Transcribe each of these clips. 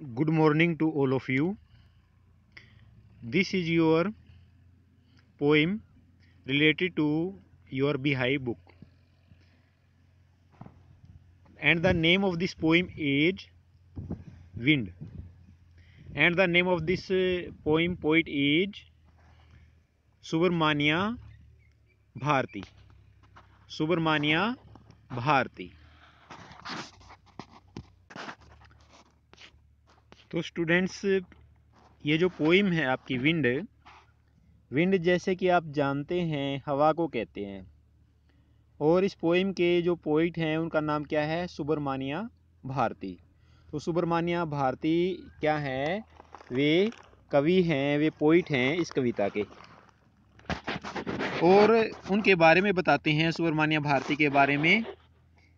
Good morning to all of you. This is your poem related to your Beehive book. And the name of this poem is Wind. And the name of this poet is Subramania Bharti. Subramania Bharti. तो students, ये जो poem है आपकी wind जैसे कि आप जानते हैं हवा को कहते हैं। और इस पोइम के जो पोइट हैं उनका नाम क्या है? सुब्रमण्या भारती। तो सुब्रमण्या भारती क्या है? वे कवि हैं, वे पोइट हैं इस कविता के। और उनके बारे में बताते हैं, सुब्रमण्या भारती के बारे में।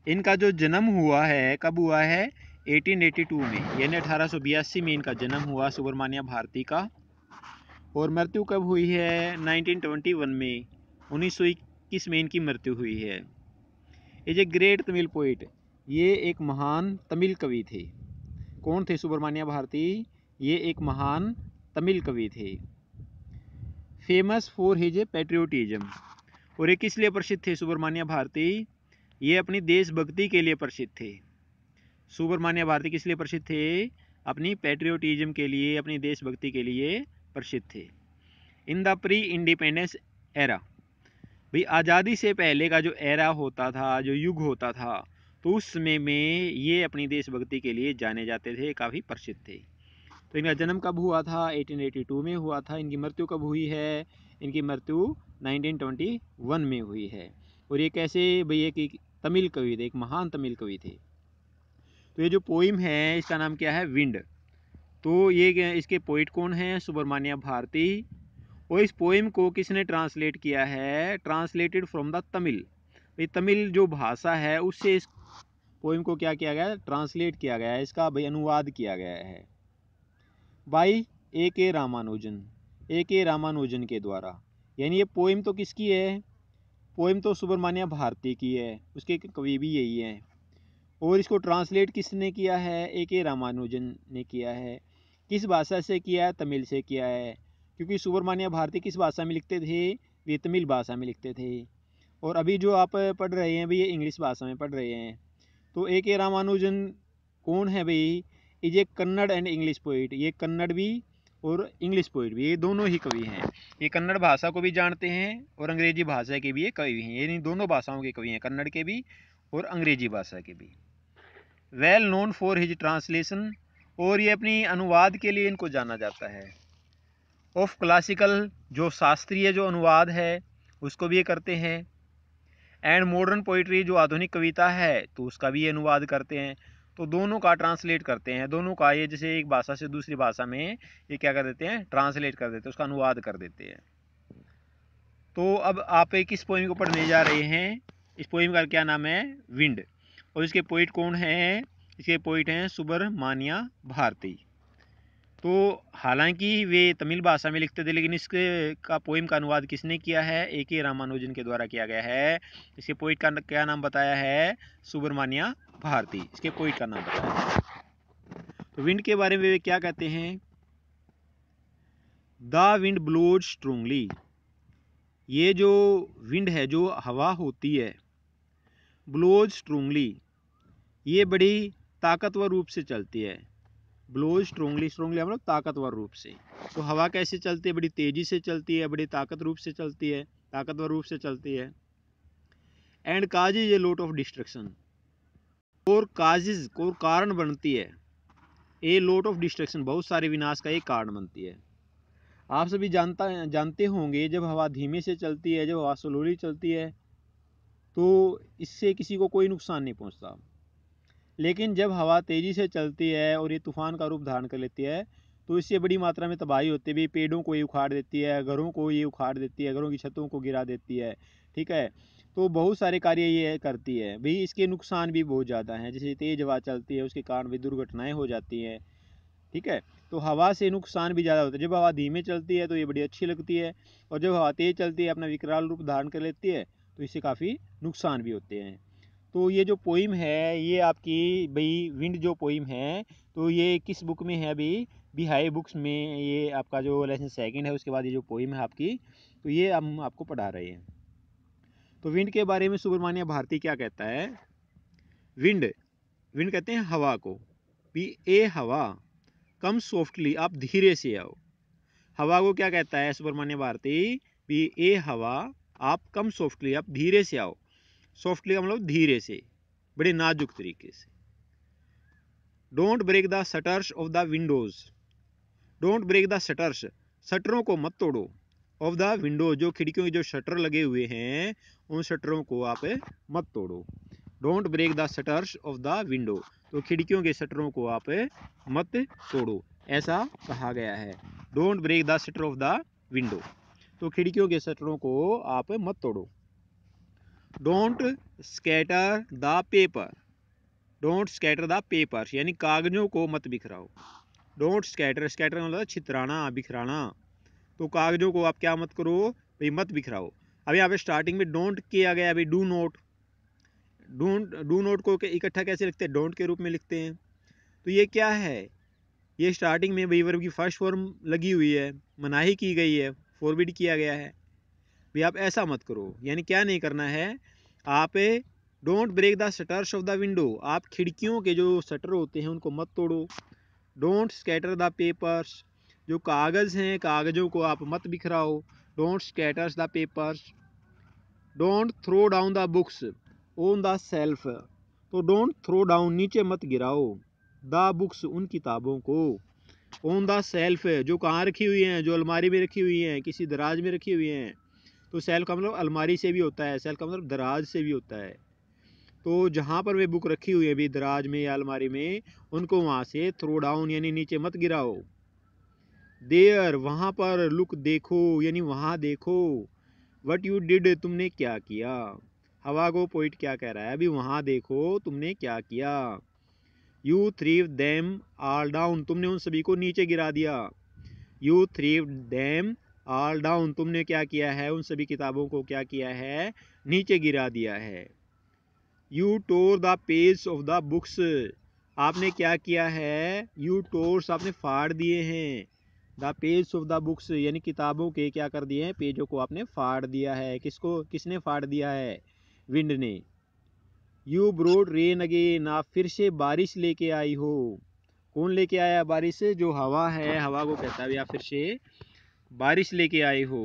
इनका जो जन्म हुआ है, कब हुआ है? 1882 में, यानी 1882 में इनका जन्म हुआ सुब्रमण्या भारती का। और मृत्यु कब हुई है? 1921 में, 1921 में इनकी मृत्यु हुई है। Is a great Tamil poet. ये एक महान तमिल कवि थे। कौन थे सुब्रमण्या भारती? ये एक महान तमिल कवि थे। Famous for his patriotism. और ये किस लिए प्रसिद्ध थे सुब्रमण्या भारती? ये अपनी देशभक्ति के लिए प्रसिद्ध थे। सुब्रमण्या भारती किस लिए प्रसिद्ध थे? अपनी पैट्रियोटिज्म के लिए, अपनी देशभक्ति के लिए प्रसिद्ध थे। In the pre independence era, भाई आज़ादी से पहले का जो एरा होता था, जो युग होता था, तो उस समय में ये अपनी देशभक्ति के लिए जाने जाते थे, काफ़ी प्रसिद्ध थे। तो इनका जन्म कब हुआ था? 1882 में हुआ था। इनकी मृत्यु कब हुई है? इनकी मृत्यु 1921 में हुई है। और ये कैसे? भाई एक तमिल कवि थे, एक महान तमिल कवि थे। तो ये जो पोइम है इसका नाम क्या है? विंड। तो ये इसके पोइट कौन हैं? सुब्रमण्या भारती। और इस पोइम को किसने ट्रांसलेट किया है? Translated from the Tamil. भाई तमिल जो भाषा है उससे इस पोइम को क्या किया गया? ट्रांसलेट किया गया है, इसका भाई अनुवाद किया गया है बाई ए.के. रामानुजन। ए.के. रामानुजन के द्वारा। यानी ये पोइम तो किसकी है? पोइम तो सुब्रमण्या भारती की है, उसके कवि भी यही हैं। और इसको ट्रांसलेट किसने किया है? ए.के. रामानुजन ने किया है। किस भाषा से किया है? तमिल से किया है। क्योंकि सुब्रमण्या भारती किस भाषा में लिखते थे? वे तमिल भाषा में लिखते थे। और अभी जो आप पढ़ रहे हैं भाई, ये इंग्लिश भाषा में पढ़ रहे हैं। तो ए.के. रामानुजन कौन है भाई? Is a Kannada and English poet. ये कन्नड़ भी और इंग्लिश पोइट भी, ये दोनों ही कवि हैं। ये कन्नड़ भाषा को भी जानते हैं और अंग्रेजी भाषा के भी ये कवि हैं। ये दोनों भाषाओं के कवि हैं, कन्नड़ के भी और अंग्रेजी भाषा के भी। Well known for his translation. और ये अपनी अनुवाद के लिए इनको जाना जाता है। ऑफ क्लासिकल, जो शास्त्रीय जो अनुवाद है उसको भी ये करते हैं। एंड मॉडर्न पोइट्री, जो आधुनिक कविता है तो उसका भी ये अनुवाद करते हैं। तो दोनों का ट्रांसलेट करते हैं, दोनों का ये जैसे एक भाषा से दूसरी भाषा में ये क्या कर देते हैं? ट्रांसलेट कर देते हैं, उसका अनुवाद कर देते हैं। तो अब आप किस पोइम को पढ़ने जा रहे हैं? इस पोइम का क्या नाम है? विंड। और इसके पोइट कौन हैं? इसके पोइट हैं सुब्रमण्या भारती। तो हालांकि वे तमिल भाषा में लिखते थे, लेकिन इसके का पोइम का अनुवाद किसने किया है? ए.के. रामानुजन के द्वारा किया गया है। इसके पोइट का क्या नाम बताया है? सुब्रमण्या भारती, इसके पोइट का नाम बताया है। तो विंड के बारे में वे क्या कहते हैं? The wind blows strongly. ये जो विंड है, जो हवा होती है, ब्लोज स्ट्रोंगली, ये बड़ी ताकतवर रूप से चलती है। ब्लोज स्ट्रोंगली, स्ट्रोंगली हम लोग ताकतवर रूप से। तो हवा कैसे चलती है? बड़ी तेजी से चलती है, बड़ी ताकत रूप से चलती है, ताकतवर रूप से चलती है। And causes a lot of destruction. और काजेज को कारण बनती है। ए लॉट ऑफ डिस्ट्रक्शन, बहुत सारे विनाश का एक कारण बनती है। आप सभी जानते होंगे, जब हवा धीमे से चलती है, जब हवा स्लोली चलती है, तो इससे किसी को कोई नुकसान नहीं पहुंचता। लेकिन जब हवा तेज़ी से चलती है और ये तूफान का रूप धारण कर लेती है, तो इससे बड़ी मात्रा में तबाही होती है। भी पेड़ों को ये उखाड़ देती है, घरों को ये उखाड़ देती है, घरों की छतों को गिरा देती है। ठीक है, तो बहुत सारे कार्य ये करती है। भाई इसके नुकसान भी बहुत ज़्यादा हैं। जैसे तेज़ हवा चलती है, उसके कारण भी दुर्घटनाएँ हो जाती हैं। ठीक है, तो हवा से नुकसान भी ज़्यादा होता है। जब हवा धीमे चलती है तो ये बड़ी अच्छी लगती है, और जब हवा तेज़ चलती है, अपना विकराल रूप धारण कर लेती है, तो इससे काफ़ी नुकसान भी होते हैं। तो ये जो पोइम है ये आपकी भाई विंड जो पोइम है तो ये किस बुक में है अभी बिहाई बुक्स में, ये आपका जो लेसन सेकंड है उसके बाद ये जो पोइम है आपकी, तो ये हम आपको पढ़ा रहे हैं। तो विंड के बारे में सुब्रमण्य भारती क्या कहता है? विंड, विंड कहते हैं हवा को, भी ए हवा कम सॉफ्टली, आप धीरे से आओ। हवा को क्या कहता है सुब्रमण्य भारती? भी ए हवा आप कम सॉफ्टली, आप धीरे से आओ। सॉफ्टली का मतलब धीरे से, बड़े नाजुक तरीके से। Don't break the shutters of the windows, don't break the shutters, शटरों को मत तोड़ो, ऑफ द विंडो, जो खिड़कियों के जो शटर लगे हुए हैं उन शटरों को आप मत तोड़ो। Don't break the shutters of the window, तो खिड़कियों के शटरों को आप मत तोड़ो, ऐसा कहा गया है। Don't break the shutter of the window, तो खिड़कियों के शटरों को आप मत तोड़ो। Don't scatter the paper, don't scatter the papers, यानी कागजों को मत बिखराओ। डोंट स्कैटर, स्कैटर मतलब छितराना, बिखराना, तो कागजों को आप क्या मत करो भाई, मत बिखराओ। अब यहाँ पे स्टार्टिंग में डोंट किया गया भाई, डू नोट, डू नोट को इकट्ठा कैसे लिखते हैं? डोंट के रूप में लिखते हैं। तो ये क्या है? ये स्टार्टिंग में भाई वर्ब की फर्स्ट फॉर्म लगी हुई है, मनाही की गई है, फॉरबिड किया गया है भाई, आप ऐसा मत करो। यानी क्या नहीं करना है? आप don't break the shutters of the window, आप खिड़कियों के जो शटर होते हैं उनको मत तोड़ो। डोंट स्कैटर द पेपर्स, जो कागज़ हैं कागज़ों को आप मत बिखराओ। Don't scatters the papers. Don't throw down the books on the shelf, तो डोंट थ्रो डाउन, नीचे मत गिराओ, द बुक्स, उन किताबों को, ऑन द सेल्फ, जो कहाँ रखी हुई हैं? जो अलमारी में रखी हुई हैं, किसी दराज में रखी हुई हैं। तो सेल्फ का मतलब अलमारी से भी होता है, सेल्फ का मतलब दराज से भी होता है। तो जहाँ पर वे बुक रखी हुई है भी दराज में या अलमारी में, उनको वहाँ से थ्रो डाउन यानी नीचे मत गिराओ। देयर, वहाँ पर, लुक, देखो, यानी वहाँ देखो। वट यू डिड, तुमने क्या किया। हवा को पोइट क्या कह रहा है? अभी वहाँ देखो तुमने क्या किया। यू थ्रीव देम ऑल डाउन, तुमने उन सभी को नीचे गिरा दिया। यू थ्रीव देम ऑल डाउन, तुमने क्या किया है? उन सभी किताबों को क्या किया है? नीचे गिरा दिया है। You tore the page of the books, आपने क्या किया है? यू टोर्स, आपने फाड़ दिए हैं। The page of the books, यानी किताबों के क्या कर दिए हैं? पेजों को आपने फाड़ दिया है। किसको, किसने फाड़ दिया है? विंड ने। यू ब्रोड रेन अगेन, आप फिर से बारिश लेके आई हो। कौन लेके आया बारिश? जो हवा है, हवा को कहता है आप फिर से बारिश लेके आए हो।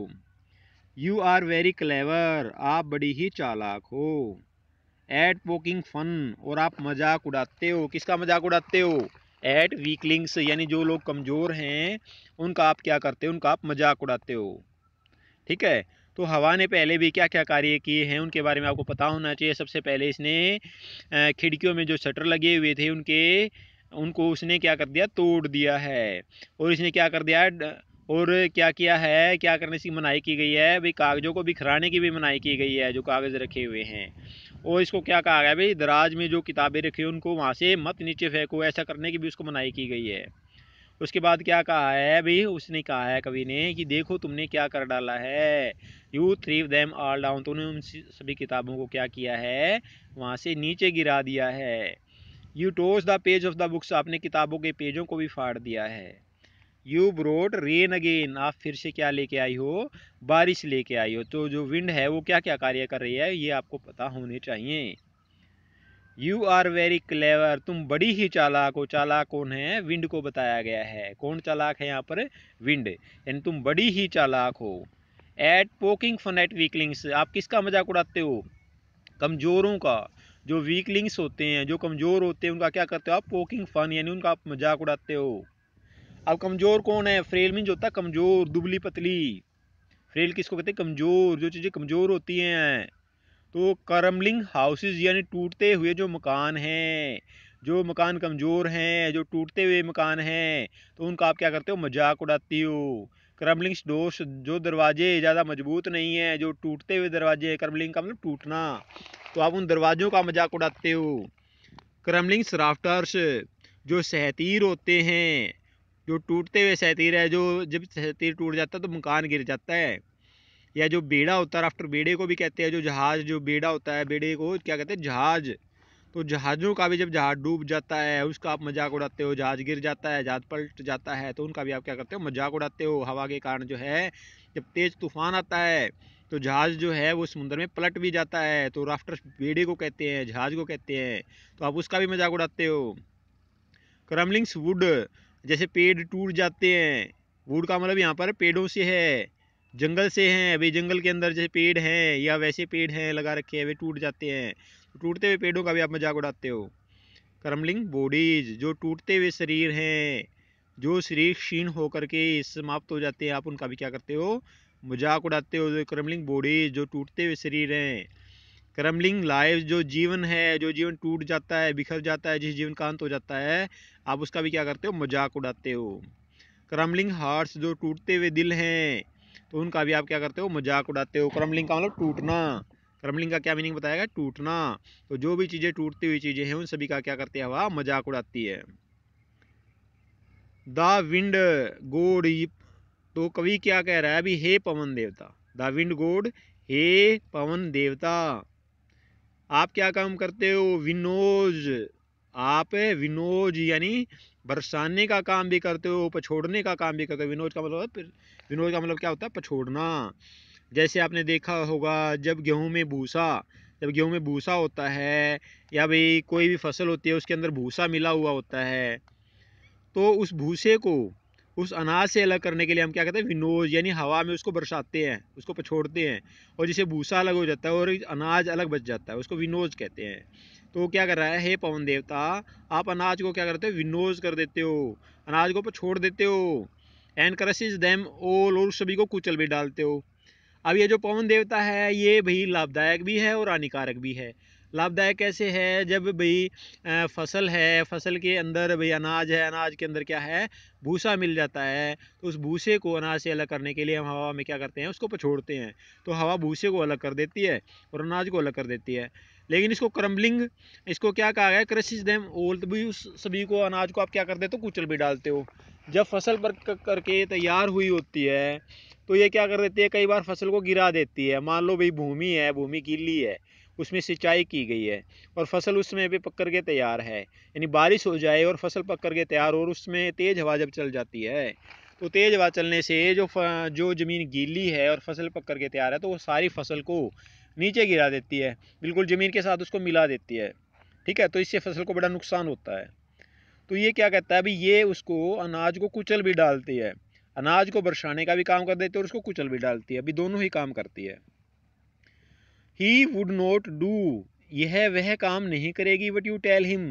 यू आर वेरी क्लेवर, आप बड़ी ही चालाक हो। एट पोकिंग फन, और आप मजाक उड़ाते हो। किसका मजाक उड़ाते हो? एट वीकलिंग्स, यानी जो लोग कमज़ोर हैं उनका आप क्या करते हो? उनका आप मजाक उड़ाते हो। ठीक है, तो हवा ने पहले भी क्या क्या कार्य किए हैं उनके बारे में आपको पता होना चाहिए। सबसे पहले इसने खिड़कियों में जो शटर लगे हुए थे उनको उसने क्या कर दिया? तोड़ दिया है। और इसने क्या कर दिया? और क्या किया है? क्या करने की मनाही की गई है भाई? कागज़ों को बिखराने की भी मनाही की गई है, जो कागज़ रखे हुए हैं। और इसको क्या कहा गया भाई? दराज में जो किताबें रखी उनको वहाँ से मत नीचे फेंको, ऐसा करने की भी उसको मनाही की गई है। उसके बाद क्या कहा है भाई? उसने कहा है कवि ने कि देखो तुमने क्या कर डाला है। यू थ्रीव देम ऑल डाउन, तुमने उन सभी किताबों को क्या किया है? वहाँ से नीचे गिरा दिया है। You toss the page of the books, आपने किताबों के पेजों को भी फाड़ दिया है। यू ब्रोड रेन अगेन, आप फिर से क्या लेके आई हो? बारिश लेके आई हो। तो जो विंड है वो क्या क्या कार्य कर रही है ये आपको पता होने चाहिए। यू आर वेरी क्लेवर, तुम बड़ी ही चालाक हो। चालाक कौन है? विंड को बताया गया है। कौन चालाक है यहाँ पर? विंड, यानी तुम बड़ी ही चालाक हो। At poking fun at weaklings, आप किसका मजाक उड़ाते हो? कमजोरों का। जो वीकलिंग्स होते हैं, जो कमजोर होते हैं, उनका क्या करते हो आप? पोकिंग फन, यानी उनका आप मजाक उड़ाते हो। अब कमजोर कौन है? फ्रेल मीन्स होता है कमजोर, दुबली पतली। फ्रेल किसको कहते हैं? कमजोर, जो चीज़ें कमजोर होती हैं। तो क्रम्बलिंग हाउसेज, यानी टूटते हुए जो मकान हैं, जो मकान कमज़ोर हैं, जो टूटते हुए मकान हैं, तो उनका आप क्या करते हो? मजाक उड़ाती हो। क्रम्बलिंग डोर्स, जो दरवाजे ज़्यादा मजबूत नहीं हैं, जो टूटते हुए दरवाजे, क्रम्बलिंग का मतलब टूटना, तो आप उन दरवाज़ों का मजाक उड़ाते हो। क्रम्बलिंग राफ्टर्स, जो सहतीर होते हैं, जो टूटते हुए सहतीर है, जो जब सहतीर टूट जाता है तो मकान गिर जाता है। या जो बेड़ा होता है राफ्टर, बेड़े को भी कहते हैं, जो जहाज जो बेड़ा होता है, बेड़े को क्या कहते हैं, जहाज। तो जहाज़ों का भी जब जहाज डूब जाता है उसका आप मजाक उड़ाते हो, जहाज गिर जाता है, जहाज पलट जाता है, तो उनका भी आप क्या करते हो, मजाक उड़ाते हो। हवा के कारण जो है जब तेज़ तूफान आता है तो जहाज जो है वो समुद्र में पलट भी जाता है, तो राफ्टर बेड़े को कहते हैं, जहाज को कहते हैं, तो आप उसका भी मजाक उड़ाते हो। क्रमलिंग्स वुड, जैसे पेड़ टूट जाते हैं, वुड का मतलब यहाँ पर पेड़ों से है, जंगल से हैं, अभी जंगल के अंदर जैसे पेड़ हैं या वैसे पेड़ हैं लगा रखे हैं, वे टूट जाते हैं, तो टूटते हुए पेड़ों का भी आप मजाक उड़ाते हो। क्रमलिंग बॉडीज, जो टूटते हुए शरीर हैं, जो शरीर क्षीण होकर के समाप्त हो जाते हैं, आप उनका भी क्या करते हो, मजाक उड़ाते हो। जो क्रमलिंग बॉडीज, जो टूटते हुए शरीर हैं। क्रमलिंग लाइफ, जो जीवन है, जो जीवन टूट जाता है, बिखर जाता है, जिस जीवन का अंत हो जाता है, आप उसका भी क्या करते हो, मजाक उड़ाते हो। क्रमलिंग हार्ट्स, जो टूटते हुए दिल हैं, तो उनका भी आप क्या करते हो, मजाक उड़ाते हो। क्रमलिंग का मतलब टूटना, क्रमलिंग का क्या मीनिंग बताएगा, टूटना। तो जो भी चीज़ें टूटती हुई चीज़ें हैं उन सभी का क्या करते हैं, हवा मजाक उड़ाती है। द विंड गोड, तो कवि क्या कह रहा है अभी, हे पवन देवता, द विंड गोड, हे पवन देवता, आप क्या काम करते हो, विनोज, आप विनोज यानी बरसाने का काम भी करते हो, पछोड़ने का काम भी करते हो। विनोज का मतलब, विनोज का मतलब क्या होता है, पछोड़ना। जैसे आपने देखा होगा जब गेहूं में भूसा, जब गेहूं में भूसा होता है या भाई कोई भी फसल होती है उसके अंदर भूसा मिला हुआ होता है, तो उस भूसे को उस अनाज से अलग करने के लिए हम क्या कहते हैं, विनोज, यानी हवा में उसको बरसाते हैं, उसको पछोड़ते हैं, और जिसे भूसा अलग हो जाता है और अनाज अलग बच जाता है, उसको विनोज कहते हैं। तो वो क्या कर रहा है, हे पवन देवता, आप अनाज को क्या करते हो, विनोज कर देते हो, अनाज को पछोड़ देते हो। एंड क्रशिज देम ऑल, और सभी को कुचल भी डालते हो। अब ये जो पवन देवता है ये भाई लाभदायक भी है और हानिकारक भी है। लाभदायक कैसे है, जब भाई फसल है, फसल के अंदर भाई अनाज है, अनाज के अंदर क्या है, भूसा मिल जाता है, तो उस भूसे को अनाज से अलग करने के लिए हम हवा में क्या करते हैं, उसको पछोड़ते हैं, तो हवा भूसे को अलग कर देती है और अनाज को अलग कर देती है। लेकिन इसको क्रम्बलिंग, इसको क्या कहा गया, क्रशिज देम ऑल, तो भी उस सभी को अनाज को आप क्या कर देते हो, कुचल भी डालते हो। जब फसल पर करके तैयार हुई होती है तो ये क्या कर देती है, कई बार फसल को गिरा देती है। मान लो भाई भूमि है, भूमि गीली है, उसमें सिंचाई की गई है और फसल उसमें भी पक करके तैयार है, यानी बारिश हो जाए और फसल पक करके तैयार और उसमें तेज़ हवा जब चल जाती है, तो तेज़ हवा चलने से जो ज़मीन गीली है और फसल पक करके तैयार है तो वो सारी फसल को नीचे गिरा देती है, बिल्कुल ज़मीन के साथ उसको मिला देती है। ठीक है, तो इससे फसल को बड़ा नुकसान होता है। तो ये क्या कहता है, अभी ये उसको अनाज को कुचल भी डालती है, अनाज को बरसाने का भी काम कर देती है और उसको कुचल भी डालती है, अभी दोनों ही काम करती है। ही वुड नॉट डू, यह वह काम नहीं करेगी वट यू टेल हिम,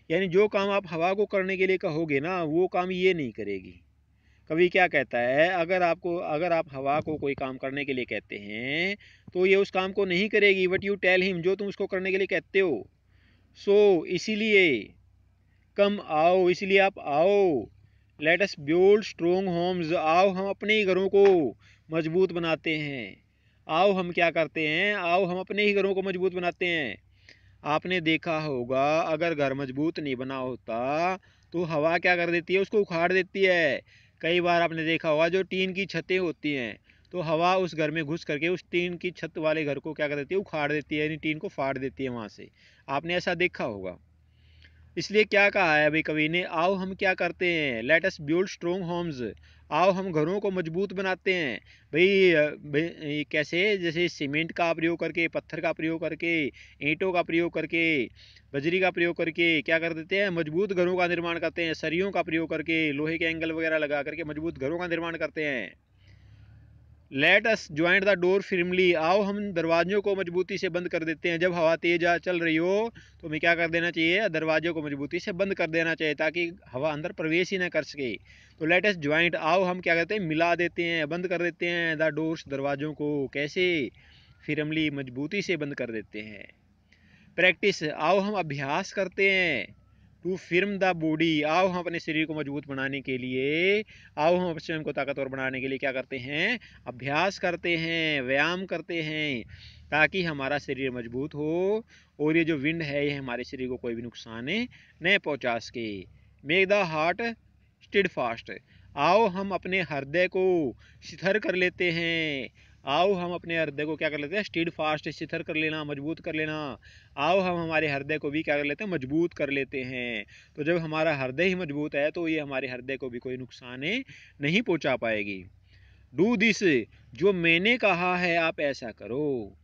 यानी जो काम आप हवा को करने के लिए कहोगे ना वो काम ये नहीं करेगी। कवि क्या कहता है, अगर आप हवा को कोई काम करने के लिए कहते हैं तो ये उस काम को नहीं करेगी, वट यू टेल हिम, जो तुम उसको करने के लिए कहते हो। सो इसीलिए, कम आओ, इसलिए आप आओ, let us build strong homes, आओ हम अपने ही घरों को मजबूत बनाते हैं। आओ हम क्या करते हैं, आओ हम अपने ही घरों को मजबूत बनाते हैं। आपने देखा होगा अगर घर मजबूत नहीं बना होता तो हवा क्या कर देती है, उसको उखाड़ देती है। कई बार आपने देखा होगा जो टीन की छतें होती हैं तो हवा उस घर में घुस करके उस टीन की छत वाले घर को क्या कर देती है, उखाड़ देती है, यानी टीन को फाड़ देती है वहाँ से। आपने ऐसा देखा होगा। इसलिए क्या कहा है अभी कवि ने, आओ हम क्या करते हैं, let us build strong homes, आओ हम घरों को मजबूत बनाते हैं। भाई कैसे, जैसे सीमेंट का प्रयोग करके, पत्थर का प्रयोग करके, ईंटों का प्रयोग करके, बजरी का प्रयोग करके क्या कर देते हैं, मजबूत घरों का निर्माण करते हैं। सरियों का प्रयोग करके, लोहे के एंगल वगैरह लगा करके मजबूत घरों का निर्माण करते हैं। Let us joint the door firmly, आओ हम दरवाजों को मजबूती से बंद कर देते हैं। जब हवा तेज चल रही हो तो हमें क्या कर देना चाहिए, दरवाजों को मजबूती से बंद कर देना चाहिए ताकि हवा अंदर प्रवेश ही ना कर सके। तो लेट अस ज्वाइंट, आओ हम क्या करते हैं, मिला देते हैं, बंद कर देते हैं, द डोर्स, दरवाजों को, कैसे, फिर्मली, मजबूती से बंद कर देते हैं। प्रैक्टिस, आओ हम अभ्यास करते हैं। टू फिर्म द बॉडी, आओ हम अपने शरीर को मजबूत बनाने के लिए, आओ हम स्वयं को ताकतवर बनाने के लिए क्या करते हैं, अभ्यास करते हैं, व्यायाम करते हैं, ताकि हमारा शरीर मजबूत हो और ये जो विंड है ये हमारे शरीर को कोई भी नुकसान नहीं पहुंचा सके। मेक द हार्ट स्टिड फास्ट, आओ हम अपने हृदय को शिथिल कर लेते हैं, आओ हम अपने हृदय को क्या कर लेते हैं, स्टीड फास्ट, स्थिर कर लेना, मजबूत कर लेना। आओ हम हमारे हृदय को भी क्या कर लेते हैं, मजबूत कर लेते हैं। तो जब हमारा हृदय ही मजबूत है तो ये हमारे हृदय को भी कोई नुकसान नहीं पहुंचा पाएगी। डू दिस, जो मैंने कहा है आप ऐसा करो।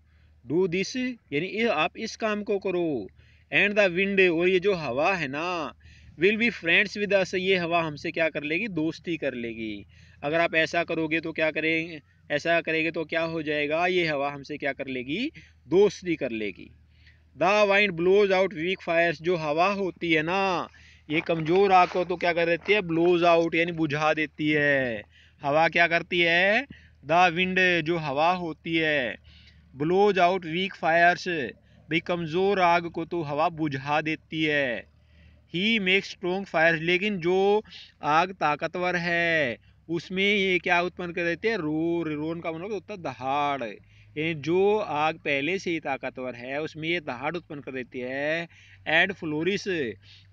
डू दिस यानी आप इस काम को करो। एंड द विंड, और ये जो हवा है ना, will be friends with us, ये हवा हमसे क्या कर लेगी, दोस्ती कर लेगी। अगर आप ऐसा करोगे तो क्या करेंगे, ऐसा करेंगे तो क्या हो जाएगा, ये हवा हमसे क्या कर लेगी, दोस्ती कर लेगी। The wind blows out weak fires, जो हवा होती है ना, ये कमजोर आग को तो क्या कर देती है, ब्लोज आउट यानी बुझा देती है। हवा क्या करती है, द विंड, जो हवा होती है, ब्लोज आउट वीक फायर्स, भाई कमजोर आग को तो हवा बुझा देती है। ही मेक्स स्ट्रोंग फायर, लेकिन जो आग ताकतवर है उसमें ये क्या उत्पन्न कर देते हैं, रोर, रोन का मतलब होता है दहाड़। यानी जो आग पहले से ही ताकतवर है उसमें ये दहाड़ उत्पन्न कर देती है। एंड फ्लोरिस,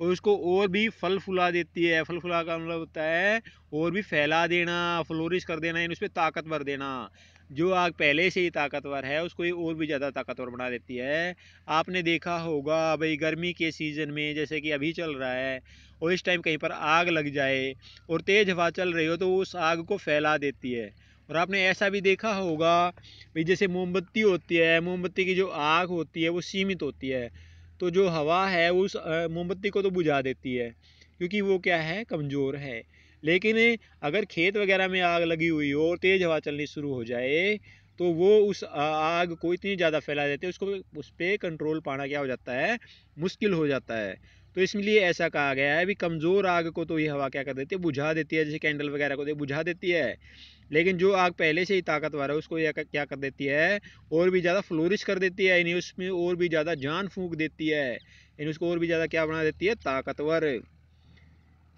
और उसको और भी फल फुला देती है। फल फुला का मतलब होता है और भी फैला देना, फ्लोरिश कर देना, यानी उसमें ताकत भर देना। जो आग पहले से ही ताकतवर है उसको ये और भी ज़्यादा ताकतवर बना देती है। आपने देखा होगा भाई गर्मी के सीज़न में, जैसे कि अभी चल रहा है, और इस टाइम कहीं पर आग लग जाए और तेज़ हवा चल रही हो तो उस आग को फैला देती है। और आपने ऐसा भी देखा होगा भाई, जैसे मोमबत्ती होती है, मोमबत्ती की जो आग होती है वो सीमित होती है, तो जो हवा है उस मोमबत्ती को तो बुझा देती है क्योंकि वो क्या है, कमज़ोर है। लेकिन अगर खेत वगैरह में आग लगी हुई हो और तेज़ हवा चलनी शुरू हो जाए तो वो उस आग को इतनी ज़्यादा फैला देते हैं, उसको उस पर कंट्रोल पाना क्या हो जाता है, मुश्किल हो जाता है। तो इसलिए ऐसा कहा गया है भी कमज़ोर आग को तो ये हवा क्या कर देती है, बुझा देती है। जैसे कैंडल वगैरह को बुझा देती है, लेकिन जो आग पहले से ही ताकतवर है उसको यह क्या कर देती है, और भी ज़्यादा फ्लोरिश कर देती है, यानी उसमें और भी ज़्यादा जान फूंक देती है, यानी उसको और भी ज़्यादा क्या बना देती है, ताकतवर।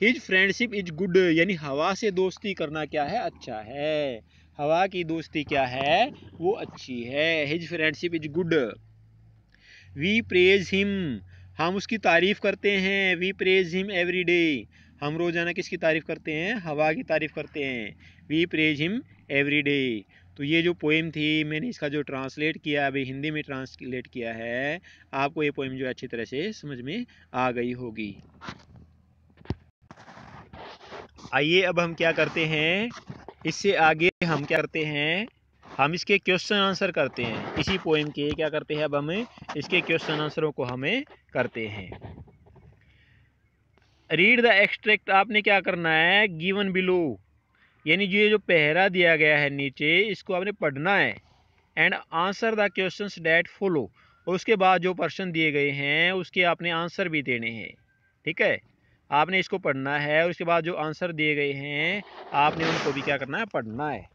हिज फ्रेंडशिप इज गुड, यानी हवा से दोस्ती करना क्या है, अच्छा है। हवा की दोस्ती क्या है, वो अच्छी है। His friendship is good. We praise him, हम उसकी तारीफ करते हैं। We praise him every day, हम रोजाना किसकी तारीफ करते हैं, हवा की तारीफ करते हैं। We praise him every day. तो ये जो पोएम थी मैंने इसका जो ट्रांसलेट किया, अभी हिंदी में ट्रांसलेट किया है, आपको ये पोएम जो अच्छी तरह से समझ में आ गई होगी। आइए अब हम क्या करते हैं, इससे आगे हम क्या करते हैं, हम इसके क्वेश्चन आंसर करते हैं। इसी पोएम के क्या करते हैं, अब हम इसके क्वेश्चन आंसरों को हमें करते हैं। रीड द एक्सट्रैक्ट, आपने क्या करना है, गिवन बिलो, यानी ये जो पहरा दिया गया है नीचे, इसको आपने पढ़ना है। And answer the questions that follow, और उसके बाद जो प्रश्न दिए गए हैं उसके आपने आंसर भी देने हैं। ठीक है, आपने इसको पढ़ना है और उसके बाद जो आंसर दिए गए हैं आपने उनको भी क्या करना है, पढ़ना है।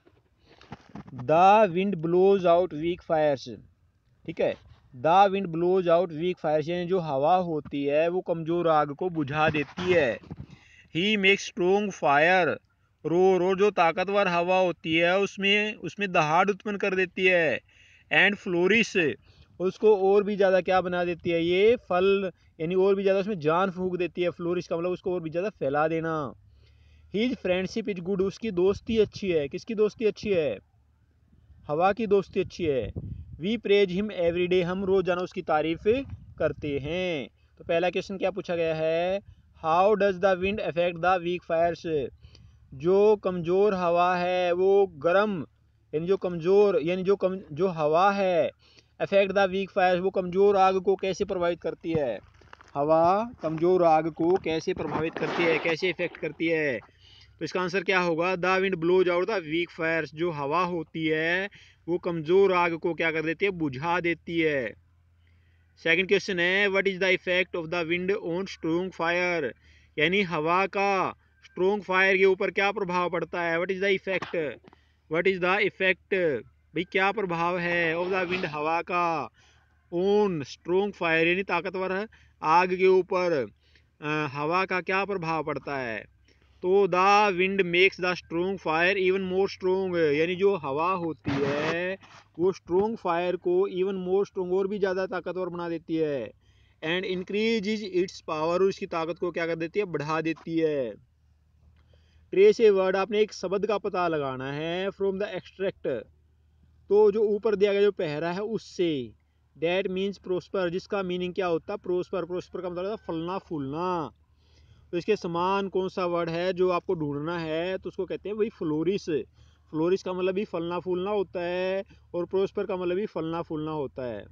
The wind blows out weak fires, ठीक है, the wind blows out weak fires, यानी जो हवा होती है वो कमजोर आग को बुझा देती है। ही मेक्स स्ट्रोंग फायर, रो जो ताकतवर हवा होती है उसमें दहाड़ उत्पन्न कर देती है। एंड फ्लोरिश, उसको और भी ज़्यादा क्या बना देती है, ये फल, यानी और भी ज़्यादा उसमें जान फूंक देती है। फ्लोरिश का मतलब उसको और भी ज़्यादा फैला देना। हिज फ्रेंडशिप इज गुड, उसकी दोस्ती अच्छी है। किसकी दोस्ती अच्छी है, हवा की दोस्ती अच्छी है। We praise him every day, हम रोजाना उसकी तारीफ करते हैं। तो पहला क्वेश्चन क्या पूछा गया है, how does the wind affect the weak fires, जो कमज़ोर हवा है वो गर्म, यानी जो कमज़ोर, यानी जो हवा है, अफेक्ट द वीक फायर्स, वो कमज़ोर आग को कैसे प्रभावित करती है, हवा कमज़ोर आग को कैसे प्रभावित करती है, कैसे इफेक्ट करती है। तो इसका आंसर क्या होगा, the wind blows out the weak fires, जो हवा होती है वो कमज़ोर आग को क्या कर देती है, बुझा देती है। सेकंड क्वेश्चन है, what is the effect of the wind on strong fire, यानी हवा का स्ट्रोंग फायर के ऊपर क्या प्रभाव पड़ता है। What is the effect, what is the effect, भाई क्या प्रभाव है ऑफ द विंड, हवा का, ऑन स्ट्रोंग फायर यानी ताकतवर आग के ऊपर हवा का क्या प्रभाव पड़ता है। तो the wind makes the strong fire even more strong, यानी जो हवा होती है वो स्ट्रोंग फायर को इवन मोर स्ट्रोंग, और भी ज़्यादा ताकतवर बना देती है। एंड इंक्रीज इट्स पावर, उसकी ताकत को क्या कर देती है, बढ़ा देती है। ट्रेस ए वर्ड, आपने एक शब्द का पता लगाना है फ्रॉम द एक्सट्रैक्ट, तो जो ऊपर दिया गया जो पहरा है उससे। डैट मीन्स प्रोस्पर, जिसका मीनिंग क्या होता है? प्रोस्पर। प्रोस्पर का मतलब होता है फलना फूलना। तो इसके समान कौन सा वर्ड है जो आपको ढूंढना है? तो उसको कहते हैं भाई फ्लोरिस। फ्लोरिस का मतलब भी फलना फूलना होता है और प्रोस्पर का मतलब भी फलना फूलना होता है।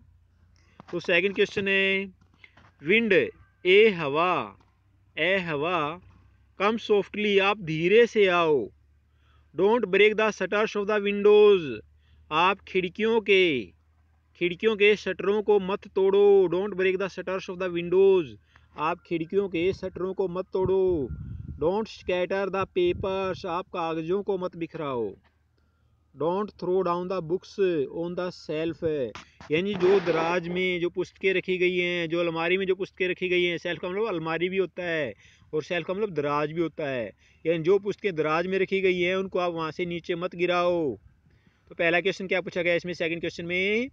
तो सेकंड क्वेश्चन है विंड, ए हवा, ए हवा, कम सॉफ्टली, आप धीरे से आओ। Don't break the shutters of the windows, आप खिड़कियों के शटरों को मत तोड़ो। Don't break the shutters of the windows, आप खिड़कियों के शटरों को मत तोड़ो। डोंट स्कैटर द पेपर्स, आप कागजों को मत बिखराओ। Don't throw down the books on the shelf, यानी जो दराज में जो पुस्तकें रखी गई हैं, जो अलमारी में जो पुस्तकें रखी गई हैं, सेल्फ का मतलब अलमारी भी होता है और सेल्फ का मतलब दराज भी होता है, यानी जो पुस्तकें दराज में रखी गई हैं उनको आप वहाँ से नीचे मत गिराओ। तो पहला क्वेश्चन क्या पूछा गया इसमें? सेकंड क्वेश्चन में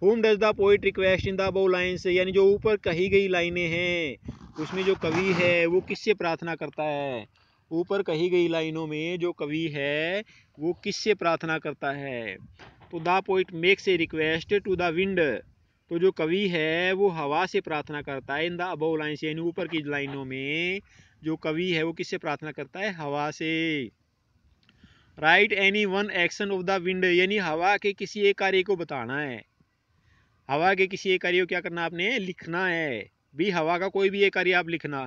Whom does the poet request in the above lines, यानी जो ऊपर कही गई लाइनें हैं उसमें जो कवि है वो किससे प्रार्थना करता है? ऊपर कही गई लाइनों में जो कवि है वो किससे प्रार्थना करता है? तो the poet makes a request to the wind, तो जो कवि है वो हवा से प्रार्थना करता है। इन द अबव लाइन्स, यानी ऊपर की लाइनों में जो कवि है वो किससे प्रार्थना करता है? हवा से। Right any one action of the wind, यानी हवा के किसी एक कार्य को बताना है। हवा के किसी एक कार्य को क्या करना आपने? लिखना है भी। हवा का कोई भी एक कार्य आप लिखना,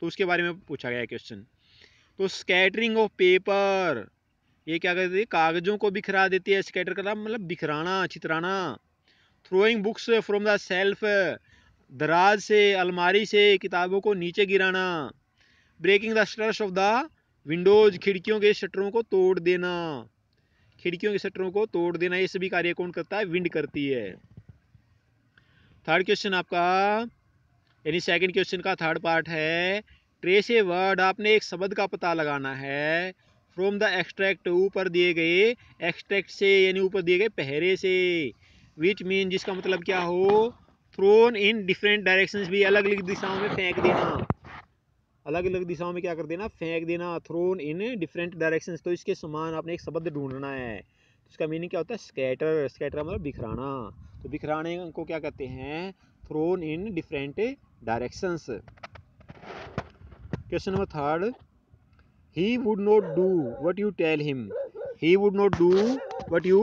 तो उसके बारे में पूछा गया क्वेश्चन। तो स्कैटरिंग ऑफ पेपर, ये क्या करती है? कागजों को बिखरा देती है। स्कैटर करना मतलब बिखराना, छितराना। Throwing books from the shelf, दराज से, अलमारी से किताबों को नीचे गिराना। Breaking the shutters of the windows, खिड़कियों के शटरों को तोड़ देना। खिड़कियों के शटरों को तोड़ देना, ये सभी कार्य कौन करता है? विंड करती है। थर्ड क्वेश्चन आपका, यानी सेकंड क्वेश्चन का थर्ड पार्ट है ट्रेस ए वर्ड, आपने एक शब्द का पता लगाना है फ्रॉम द एक्सट्रैक्ट, ऊपर दिए गए एक्सट्रैक्ट से, यानी ऊपर दिए गए पहरे से। विच मीन, जिसका मतलब क्या हो? थ्रोन इन डिफरेंट डायरेक्शंस, भी अलग अलग दिशाओं में फेंक देना। अलग अलग दिशाओं में क्या कर देना? फेंक देना। थ्रोन इन डिफरेंट डायरेक्शंस, तो इसके समान आपने एक शब्द ढूंढना है। तो इसका मीनिंग क्या होता है? स्कैटर। स्कैटर मतलब बिखराना। तो बिखराने को क्या कहते हैं? Thrown in different directions. Question number third, he would not do what you tell him. He would not do what you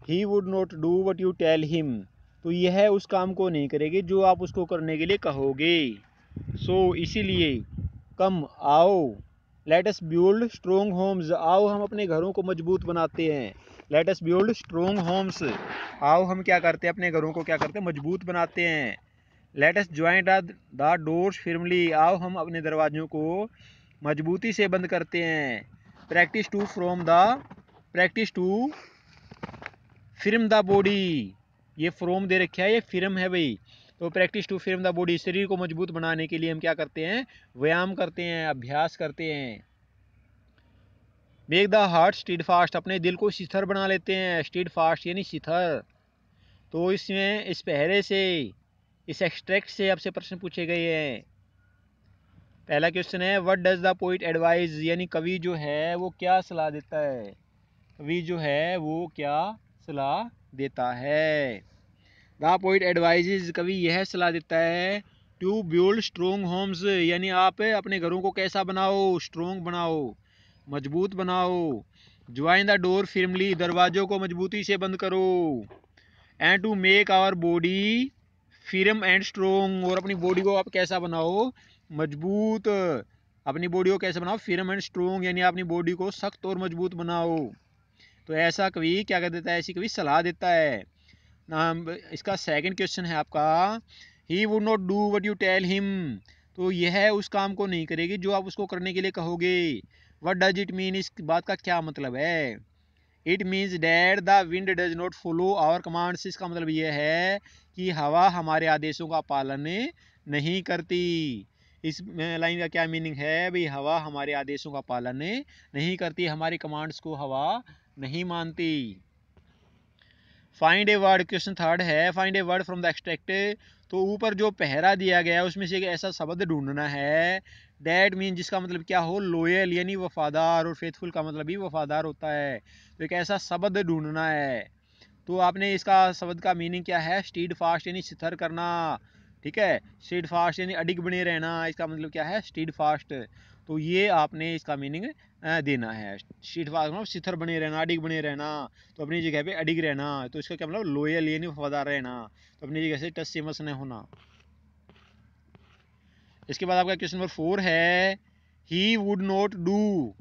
he would not do what you tell him, तो यह उस काम को नहीं करेगी जो आप उसको करने के लिए कहोगे। सो इसीलिए कम आओ, let us build strong homes, आओ हम अपने घरों को मजबूत बनाते हैं। Let us build strong homes, आओ हम क्या करते हैं? अपने घरों को क्या करते हैं? मजबूत बनाते हैं। Let us join the doors firmly, आओ हम अपने दरवाजों को मजबूती से बंद करते हैं। प्रैक्टिस टू फिर्म द बॉडी, ये फ्रोम दे रखा है, ये फिर्म है भाई। तो प्रैक्टिस टू फिर्म द बॉडी, शरीर को मजबूत बनाने के लिए हम क्या करते हैं? व्यायाम करते हैं, अभ्यास करते हैं। Make the heart stead fast, अपने दिल को शिथिल बना लेते हैं। स्टीड फास्ट यानी शिथिल। तो इसमें इस पहरे से, इस एक्सट्रैक्ट से आपसे प्रश्न पूछे गए हैं। पहला क्वेश्चन है what does the poet advise, यानी कवि जो है वो क्या सलाह देता है? कवि जो है वो क्या सलाह देता है? द पोइट एडवाइजेज, कवि यह सलाह देता है टू बिल्ड स्ट्रॉन्ग होम्स, यानी आप अपने घरों को कैसा बनाओ? स्ट्रॉन्ग बनाओ, मजबूत बनाओ। ज्वाइन द डोर फिर्मली, दरवाजों को मजबूती से बंद करो। And to make our body firm and strong, और अपनी बॉडी को आप कैसा बनाओ? मजबूत। अपनी बॉडी को कैसे बनाओ? फिर्म एंड स्ट्रॉन्ग, यानी अपनी बॉडी को सख्त और मजबूत बनाओ। तो ऐसा कवि क्या कर देता है? ऐसी कवि सलाह देता है। इसका सेकंड क्वेश्चन है आपका he would not do what you tell him, तो यह उस काम को नहीं करेगी जो आप उसको करने के लिए कहोगे। व्हाट डज इट मीन, इस बात का क्या मतलब है? It means that the wind does not follow our commands, इसका मतलब यह है कि हवा हमारे आदेशों का पालन नहीं करती। इस लाइन का क्या मीनिंग है भाई? हवा हमारे आदेशों का पालन नहीं करती, हमारी कमांड्स को हवा नहीं मानती। Find a word, question third है find a word from the extract, तो ऊपर जो पहरा दिया गया है उसमें से एक ऐसा शब्द ढूंढना है दैट मीन जिसका मतलब क्या हो लोयल यानी वफादार, और फेथफुल का मतलब भी वफादार होता है। तो एक ऐसा शब्द ढूंढना है। तो आपने इसका शब्द का मीनिंग क्या है, स्टीड फास्ट यानी स्थिर करना। ठीक है, स्टीड फास्ट यानी अडिग बने रहना, इसका मतलब क्या है स्टीड फास्ट। तो ये आपने इसका मीनिंग देना है। स्टीड फास्ट मतलब स्थिर बने रहना, अडिग बने रहना। तो अपनी जगह पे अडिग रहना, तो इसका क्या मतलब लोयल यानी वफादार रहना। तो अपनी जगह से टच से मस न होना। इसके बाद आपका क्वेश्चन नंबर 4 है ही would not do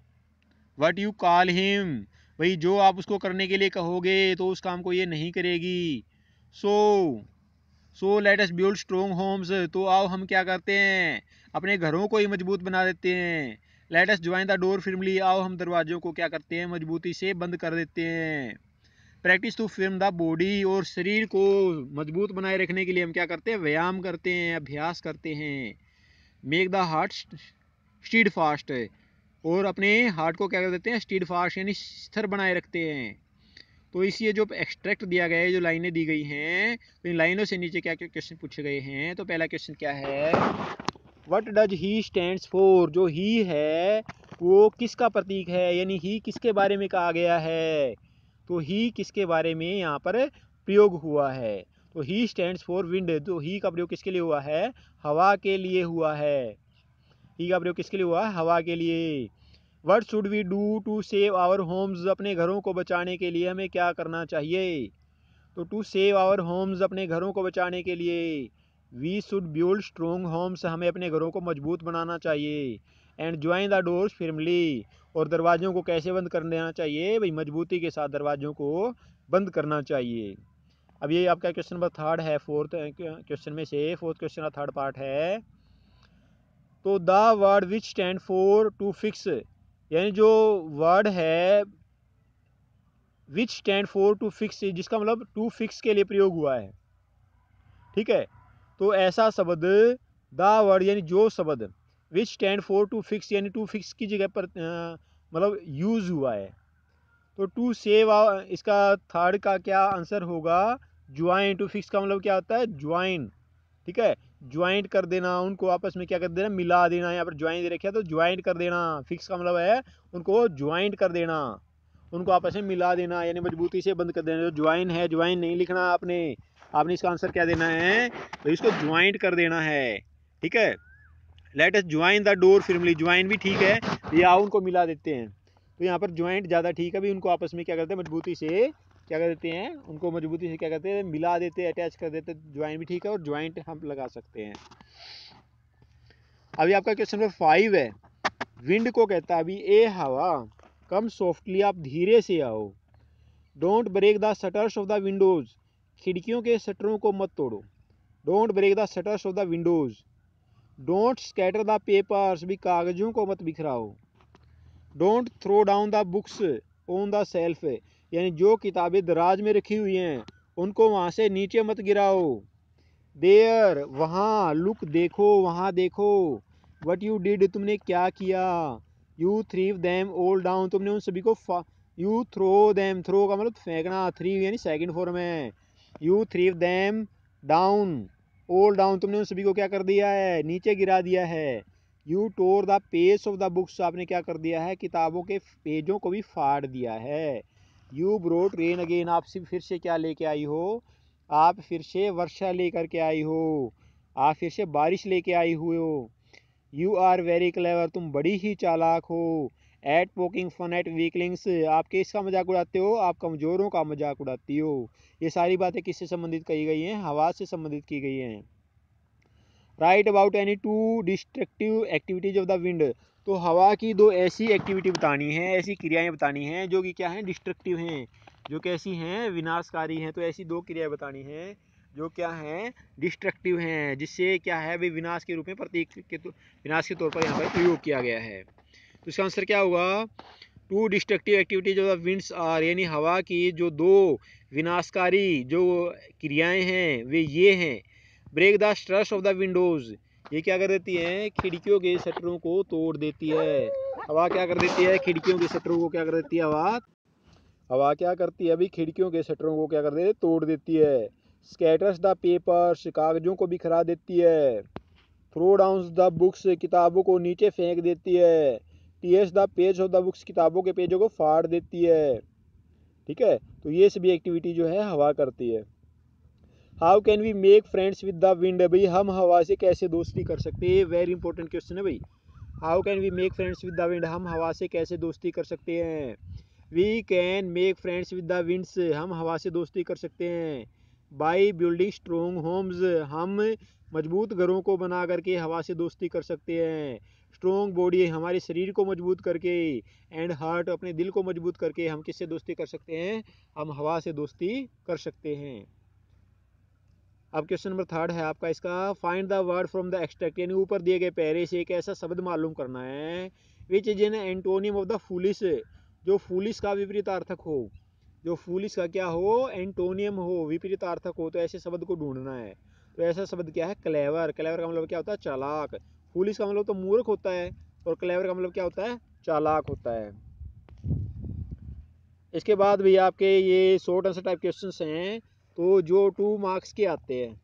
what you call him. भाई जो आप उसको करने के लिए कहोगे तो उस काम को ये नहीं करेगी। So let us build strong homes, तो आओ हम क्या करते हैं अपने घरों को ही मजबूत बना देते हैं। Let us join the door firmly, आओ हम दरवाजों को क्या करते हैं मजबूती से बंद कर देते हैं। प्रैक्टिस टू फिर्म द बॉडी, और शरीर को मजबूत बनाए रखने के लिए हम क्या करते हैं व्यायाम करते हैं, अभ्यास करते हैं। Make the heart stead fast, और अपने हार्ट को क्या कर देते हैं स्टीड फास्ट यानी स्थिर बनाए रखते हैं। तो इसी जो एक्सट्रैक्ट दिया गया है, जो लाइनें दी गई हैं, तो इन लाइनों से नीचे क्या क्या क्वेश्चन पूछे गए हैं। तो पहला क्वेश्चन क्या है, what does he stands for. जो ही है वो किसका प्रतीक है, यानी ही किसके बारे में कहा गया है। तो ही किसके बारे में यहाँ पर प्रयोग हुआ है। तो ही स्टैंड्स फॉर विंड, तो ही का प्रयोग किसके लिए हुआ है, हवा के लिए हुआ है। ही का प्रयोग किसके लिए हुआ है, हवा के लिए। What should we do to save our homes, अपने घरों को बचाने के लिए हमें क्या करना चाहिए। तो टू सेव आवर होम्स, अपने घरों को बचाने के लिए we should build strong homes, हमें अपने घरों को मजबूत बनाना चाहिए। And join the doors firmly, और दरवाजों को कैसे बंद कर देना चाहिए, भाई मजबूती के साथ दरवाजों को बंद करना चाहिए। अब ये आपका क्वेश्चन नंबर 3 है, फोर्थ क्वेश्चन में से फोर्थ क्वेश्चन का थर्ड पार्ट है। तो the word which stand for to fix, यानी जो वर्ड है which stand for to fix, जिसका मतलब टू फिक्स के लिए प्रयोग हुआ है। ठीक है, तो ऐसा शब्द द वर्ड यानी जो शब्द which stand for to fix यानी टू फिक्स की जगह पर मतलब यूज हुआ है। तो टू सेव, इसका थर्ड का क्या आंसर होगा, ज्वाइन। टू फिक्स का मतलब क्या होता है ज्वाइन। ठीक है, ज्वाइंट कर देना, उनको आपस में क्या कर देना मिला देना। यहाँ पर ज्वाइन दे रखा है तो ज्वाइंट कर देना। फिक्स का मतलब है उनको ज्वाइंट कर देना, उनको आपस में मिला देना यानी मजबूती से बंद कर देना। जो ज्वाइन है, ज्वाइन नहीं लिखना आपने इसका आंसर क्या देना है, तो इसको ज्वाइंट कर देना है। ठीक है, let us join the door firmly, join भी ठीक है, या उनको मिला देते हैं। तो यहाँ पर ज्वाइंट ज़्यादा ठीक है, भी उनको आपस में क्या करते हैं मजबूती से क्या कर देते हैं, उनको मजबूती से क्या करते हैं मिला देते हैं, अटैच कर देते हैं। ज्वाइन भी ठीक है और ज्वाइंट हम लगा सकते हैं। अभी आपका क्वेश्चन नंबर 5 है, विंड को कहता है अभी ए हवा, कम सॉफ्टली, आप धीरे से आओ। Don't break the shutters of the windows, खिड़कियों के शटरों को मत तोड़ो। Don't break the shutters of the windows. Don't scatter the papers, भी कागजों को मत बिखराओ। Don't throw down the books on the shelf, यानी जो किताबें दराज में रखी हुई हैं उनको वहाँ से नीचे मत गिराओ। देयर, वहाँ। लुक, देखो, वहाँ देखो। वट यू डिड, तुमने क्या किया। You threw them all down, तुमने उन सभी को यू थ्रो दैम, थ्रो का मतलब फेंकना, थ्रीव यानी सेकंड फॉर्म है। You threw them down, all down, तुमने उन सभी को क्या कर दिया है नीचे गिरा दिया है। You tore the page of the books, आपने क्या कर दिया है किताबों के पेजों को भी फाड़ दिया है। यू ब्रोट रेन अगेन, आप फिर से क्या लेके आई हो, आप फिर से वर्षा लेकर के आई हो, आप फिर से बारिश लेके आई हुए हो। यू आर वेरी क्लेवर, तुम बड़ी ही चालाक हो। At poking fun at weaklings, आप किसका मजाक उड़ाते हो, आप कमज़ोरों का मजाक उड़ाती हो। ये सारी बातें किससे संबंधित कही गई हैं, हवा से संबंधित की गई हैं। Right about any two destructive activities of the wind, तो हवा की दो ऐसी एक्टिविटी बतानी है, ऐसी क्रियाएं बतानी हैं जो कि क्या हैं डिस्ट्रक्टिव हैं, जो कैसी हैं विनाशकारी हैं। तो ऐसी दो क्रियाएं बतानी हैं जो क्या हैं डिस्ट्रक्टिव हैं, जिससे क्या है भाई विनाश के रूप में प्रतीक के विनाश के तौर पर यहाँ पर प्रयोग किया गया है। तो इसका आंसर क्या होगा, two destructive activities of the winds are, यानी हवा की जो दो विनाशकारी जो क्रियाएं हैं वे ये हैं। Break the shutters of the windows, ये क्या कर देती है खिड़कियों के शटरों को तोड़ देती है। हवा क्या कर देती है खिड़कियों के शटरों को क्या कर देती है, हवा क्या करती है अभी खिड़कियों के शटरों को क्या कर देती है तोड़ देती है। स्कैटर्स द पेपर्स, कागजों को बिखरा देती है। थ्रो डाउन द बुक्स, किताबों को नीचे फेंक देती है। Tears the page of the books, किताबों के पेजों को फाड़ देती है। ठीक है, तो ये सभी एक्टिविटी जो है हवा करती है। How can we make friends with the wind, भाई हम हवा से कैसे दोस्ती कर सकते हैं, वेरी इंपॉर्टेंट क्वेश्चन है भाई। How can we make friends with the wind, हम हवा से कैसे दोस्ती कर सकते हैं। We can make friends with the winds, हम हवा से दोस्ती कर सकते हैं। बाई बिल्डिंग स्ट्रोंग होम्स, हम मजबूत घरों को बना करके हवा से दोस्ती कर सकते हैं। स्ट्रोंग बॉडी, हमारे शरीर को मजबूत करके। एंड हार्ट, अपने दिल को मजबूत करके हम किससे दोस्ती कर सकते हैं, हम हवा से दोस्ती कर सकते हैं। अब क्वेश्चन नंबर 3 है आपका इसका, find the word from the extract, यानी ऊपर दिए गए पैरे से एक ऐसा शब्द मालूम करना है which is an antonym of the foolish, जो फूलिश का विपरीतार्थक हो। जो फूलिश का क्या हो, एंटोनियम हो, विपरीतार्थक हो, तो ऐसे शब्द को ढूंढना है। तो ऐसा शब्द क्या है, क्लेवर। क्लेवर का मतलब क्या होता है, चालाक। फूलिश का मतलब तो मूर्ख होता है, और क्लेवर का मतलब क्या होता है, चालाक होता है। इसके बाद भी आपके ये शॉर्ट आंसर टाइप क्वेश्चंस हैं, तो जो 2 मार्क्स के आते हैं,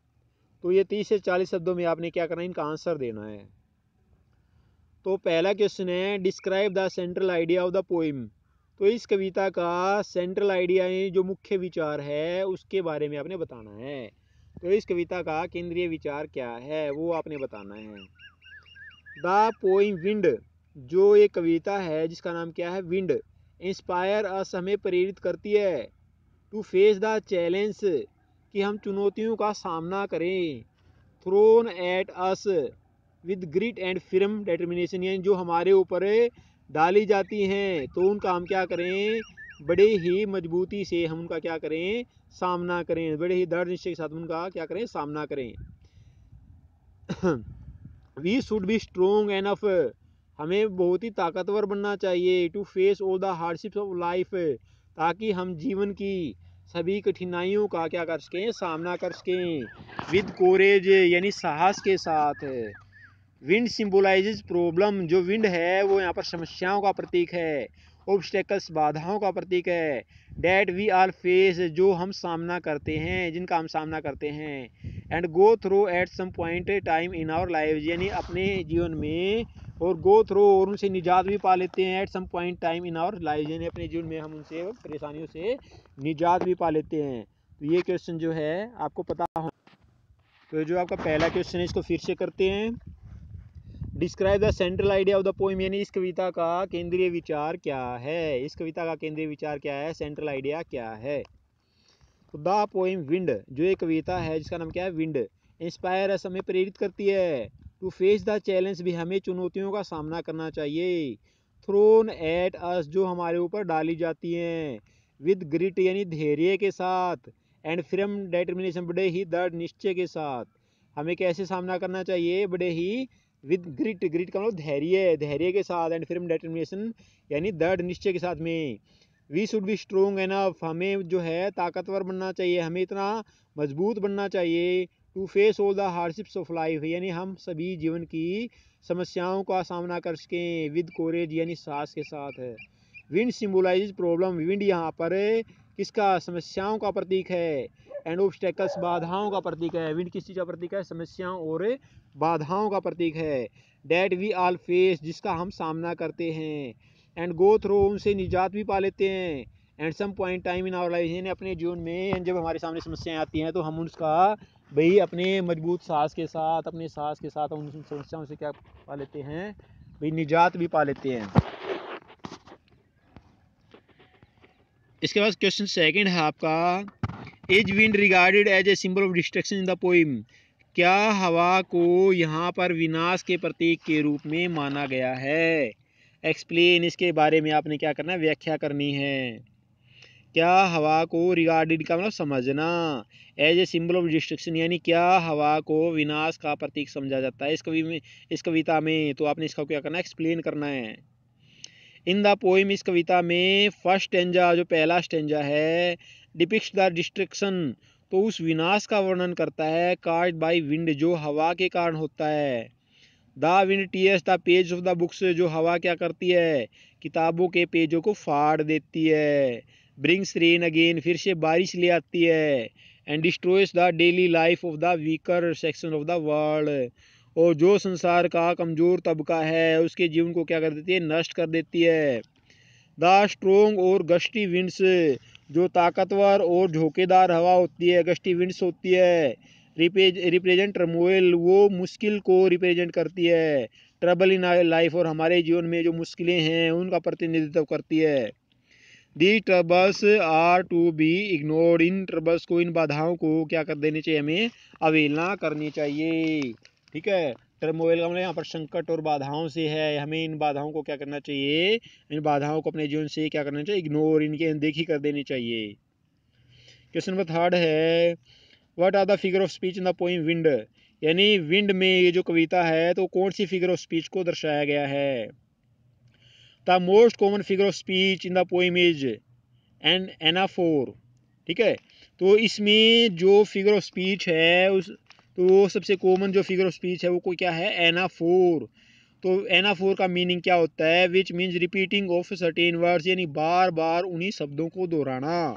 तो ये 30 से 40 शब्दों में आपने क्या करना है, इनका आंसर देना है। तो पहला क्वेश्चन है, describe the central idea of the poem, तो इस कविता का सेंट्रल आइडिया जो मुख्य विचार है उसके बारे में आपने बताना है। तो इस कविता का केंद्रीय विचार क्या है वो आपने बताना है। द पोइम विंड, जो ये कविता है जिसका नाम क्या है, विंड, इंस्पायर अस, हमें प्रेरित करती है। टू फेस द चैलेंज, कि हम चुनौतियों का सामना करें। Thrown at us with grit and firm determination, यानी जो हमारे ऊपर डाली जाती हैं तो उनका हम क्या करें, बड़े ही मजबूती से हम उनका क्या करें, सामना करें। बड़े ही दृढ़ निश्चय के साथ उनका क्या करें, सामना करें। We should be strong enough, हमें बहुत ही ताकतवर बनना चाहिए। To face all the hardships of life, ताकि हम जीवन की सभी कठिनाइयों का क्या कर सकें, सामना कर सकें। विद कोरेज, यानी साहस के साथ। विंड सिंबलाइजेज प्रॉब्लम, जो विंड है वो यहाँ पर समस्याओं का प्रतीक है। ऑब्स्टेकल्स, बाधाओं का प्रतीक है। डैट वी आल फेस, जो हम सामना करते हैं, जिनका हम सामना करते हैं। And go through at some point time in our life, यानी अपने जीवन में, और गो थ्रू, और उनसे निजात भी पा लेते हैं। At some point time in our life, यानी अपने जीवन में हम उनसे परेशानियों से निजात भी पा लेते हैं। तो ये क्वेश्चन जो है आपको पता हो। तो जो आपका पहला क्वेश्चन है इसको फिर से करते हैं। Describe the central idea of the poem, यानी इस कविता का केंद्रीय विचार क्या है। इस कविता का केंद्रीय विचार क्या है, सेंट्रल आइडिया क्या है। तो द पोइम विंड, जो एक कविता है जिसका नाम क्या है, विंड, इंस्पायर अस, हमें प्रेरित करती है। टू फेस द चैलेंज भी, हमें चुनौतियों का सामना करना चाहिए। थ्रोन एट अस, जो हमारे ऊपर डाली जाती हैं। विद ग्रिट, यानी धैर्य के साथ। एंड फिर्म डिटर्मिनेशन, बड़े ही दृढ़ निश्चय के साथ। हमें कैसे सामना करना चाहिए, बड़े ही विद ग्रिट, ग्रिट का मतलब धैर्य, धैर्य के साथ। एंड फिर्म डिटर्मिनेशन, यानी दृढ़ निश्चय के साथ में। We should be strong enough, हमें जो है ताकतवर बनना चाहिए, हमें इतना मजबूत बनना चाहिए। To face all the hardships of life, यानी हम सभी जीवन की समस्याओं का सामना कर सकें। विद कोरेज, यानी साहस के साथ है। विंड सिंबलाइज प्रॉब्लम, विंड यहाँ पर किसका, समस्याओं का प्रतीक है। एंड ऑब्स्टेकल्स, बाधाओं का प्रतीक है। विंड किस चीज़ का प्रतीक है, समस्याओं और बाधाओं का प्रतीक है। डैट वी आल फेस, जिसका हम सामना करते हैं। एंड गो थ्रू, उनसे निजात भी पा लेते हैं। And some point time in our life, यानी अपने जीवन में जब हमारे सामने समस्याएं आती हैं तो हम उसका भाई अपने मजबूत साहस के साथ, अपने साहस के साथ उन समस्याओं से क्या पा लेते हैं, भाई निजात भी पा लेते हैं। इसके बाद क्वेश्चन सेकंड है आपका, is wind regarded as a symbol of destruction in the poem, क्या हवा को यहाँ पर विनाश के प्रतीक के रूप में माना गया है। एक्सप्लेन, इसके बारे में आपने क्या करना है, व्याख्या करनी है। क्या हवा को, रिगार्डेड का मतलब समझना, as a symbol of destruction, यानी क्या हवा को विनाश का प्रतीक समझा जाता है इस कविता में, तो आपने इसका क्या करना है, एक्सप्लेन करना है। इन द पोइम, इस कविता में फर्स्ट स्टेंजा, जो पहला स्टेंजा है, डिपिक्ट्स द डिस्ट्रक्शन, तो उस विनाश का वर्णन करता है। काज्ड बाय विंड, जो हवा के कारण होता है। The wind tears the page of the books, जो हवा क्या करती है, किताबों के पेजों को फाड़ देती है। ब्रिंग्स रेन अगेन, फिर से बारिश ले आती है। And destroys the daily life of the weaker section of the world, और जो संसार का कमज़ोर तबका है उसके जीवन को क्या कर देती है, नष्ट कर देती है। द स्ट्रोंग और गस्टी विंड्स, जो ताकतवर और झोंकेदार हवा होती है, गस्टी विंड्स होती है, रिप्रेजेंट टर्मोइल, वो मुश्किल को रिप्रेजेंट करती है। ट्रबल इन लाइफ, और हमारे जीवन में जो मुश्किलें हैं उनका प्रतिनिधित्व करती है। The troubles are to be ignored, इन ट्रबल्स को, इन बाधाओं को क्या कर देनी चाहिए, हमें अवहेलना करनी चाहिए। ठीक है, टर्मोइल का मतलब यहाँ पर संकट और बाधाओं से है, हमें इन बाधाओं को क्या करना चाहिए, इन बाधाओं को अपने जीवन से क्या करना चाहिए, इग्नोर, इनकी अनदेखी कर देनी चाहिए। क्वेश्चन नंबर 3 है, what are the figure of speech in the poem wind, यानी विंड में ये जो कविता है तो कौन सी फिगर ऑफ स्पीच को दर्शाया गया है। The most common figure of speech in the poem is an anaphora. ठीक है, तो इसमें जो फिगर ऑफ स्पीच है उस, तो सबसे कॉमन जो फिगर ऑफ स्पीच है वो कोई क्या है, एनाफोर। तो एनाफोर का मीनिंग क्या होता है, which means repeating of certain words, यानी बार बार उन्हीं शब्दों को दोहराना।